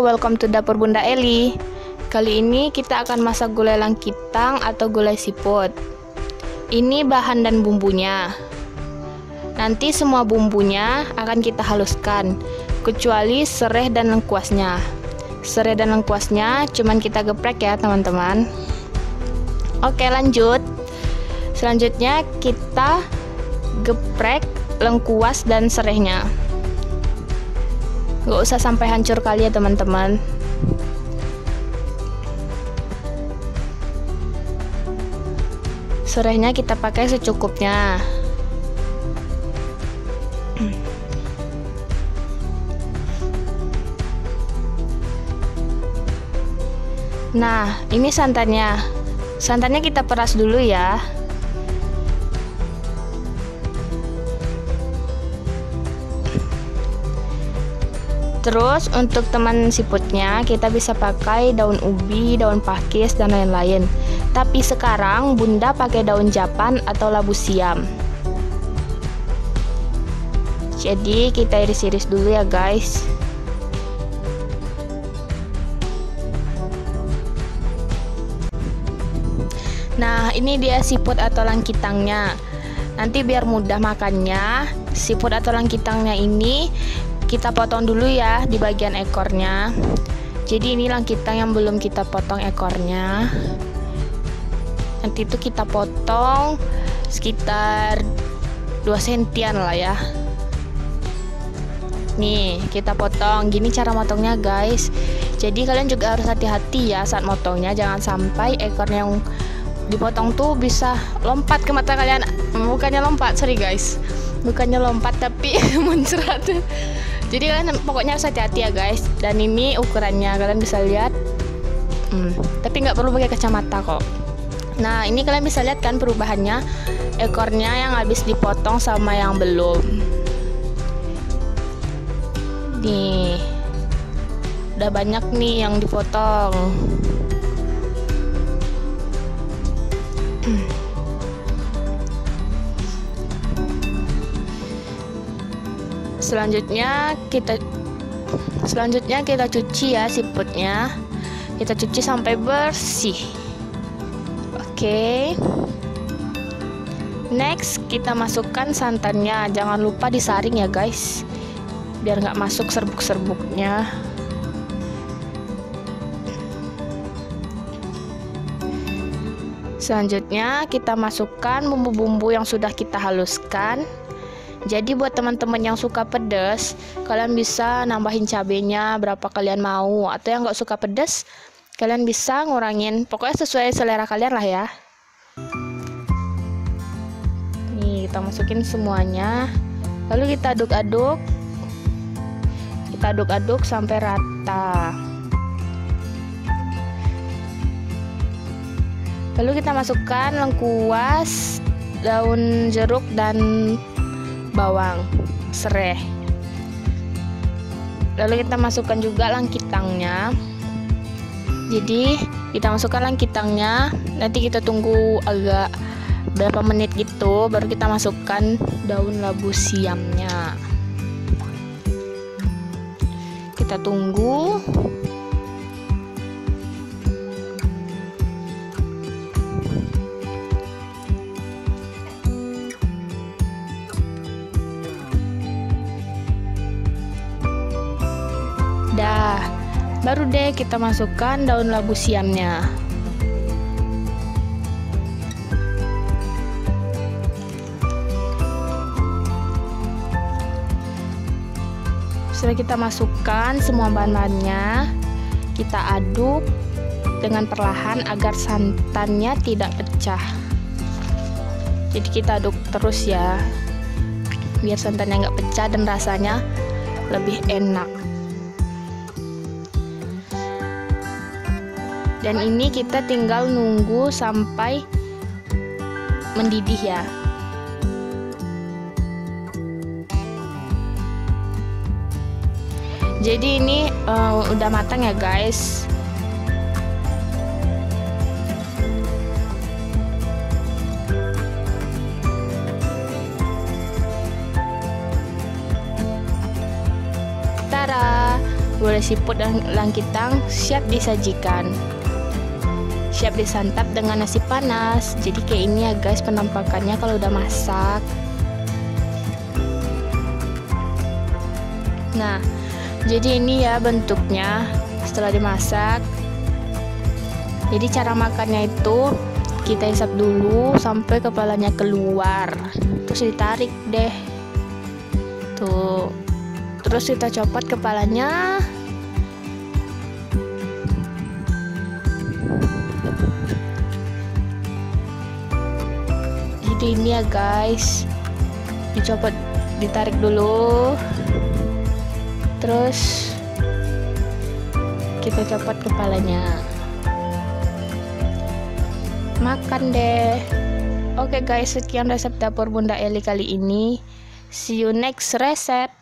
welcome to dapur Bunda Eli. Kali ini kita akan masak gulai langkitang atau gulai siput. Ini bahan dan bumbunya. Nanti semua bumbunya akan kita haluskan, kecuali serai dan lengkuasnya. Serai dan lengkuasnya cuman kita geprek ya teman-teman. Oke, lanjut. Selanjutnya kita geprek lengkuas dan serainya. Gak usah sampai hancur kali ya teman-teman. Serainya kita pakai secukupnya. Nah, ini santannya. Santannya kita peras dulu ya. Terus untuk teman siputnya kita bisa pakai daun ubi, daun pakis dan lain-lain. Tapi sekarang Bunda pakai daun japan atau labu siam. Jadi kita iris-iris dulu ya guys. Nah, ini dia siput atau langkitangnya. Nanti biar mudah makannya, siput atau langkitangnya ini kita potong dulu ya di bagian ekornya. Jadi ini langkitang yang belum kita potong ekornya. Nanti itu kita potong sekitar 2 sentian lah ya. Nih, kita potong. Gini cara motongnya guys. Jadi kalian juga harus hati-hati ya saat motongnya. Jangan sampai ekornya yang dipotong tuh bisa lompat ke mata kalian. Bukannya lompat, sorry guys. Bukannya lompat tapi muncrat. Jadi kalian pokoknya harus hati-hati ya guys. Dan ini ukurannya kalian bisa lihat. Tapi nggak perlu pakai kacamata kok. Nah, ini kalian bisa lihat kan perubahannya. Ekornya yang habis dipotong sama yang belum. Nih, udah banyak nih yang dipotong. Selanjutnya kita cuci ya siputnya. Kita cuci sampai bersih. Oke. Next kita masukkan santannya. Jangan lupa disaring ya guys, biar nggak masuk serbuk-serbuknya. Selanjutnya kita masukkan bumbu-bumbu yang sudah kita haluskan. Jadi buat teman-teman yang suka pedas, kalian bisa nambahin cabenya berapa kalian mau. Atau yang nggak suka pedas, kalian bisa ngurangin. Pokoknya sesuai selera kalian lah ya. Nih, kita masukin semuanya. Lalu kita aduk-aduk. Kita aduk-aduk sampai rata. Lalu kita masukkan lengkuas, daun jeruk dan bawang serai. Lalu kita masukkan juga langkitangnya. Jadi kita masukkan langkitangnya. Nanti kita tunggu agak berapa menit gitu, baru kita masukkan daun labu siamnya. Kita tunggu. Dah, baru deh kita masukkan daun labu siamnya. Setelah kita masukkan semua bahan-bahannya, kita aduk dengan perlahan agar santannya tidak pecah. Jadi kita aduk terus ya, biar santannya nggak pecah dan rasanya lebih enak. Dan ini kita tinggal nunggu sampai mendidih ya. Jadi ini udah matang ya guys. Gulai gulai siput dan langkitang siap disajikan. Siap disantap dengan nasi panas. Jadi kayak ini ya guys penampakannya kalau udah masak. Nah, jadi ini ya bentuknya setelah dimasak. Jadi cara makannya itu kita isap dulu sampai kepalanya keluar, terus ditarik deh tuh, terus kita copot kepalanya. Jadi ini ya guys, dicopot, ditarik dulu, terus kita copot kepalanya, makan deh. Oke guys, sekian resep dapur Bunda Eli kali ini. See you next resep.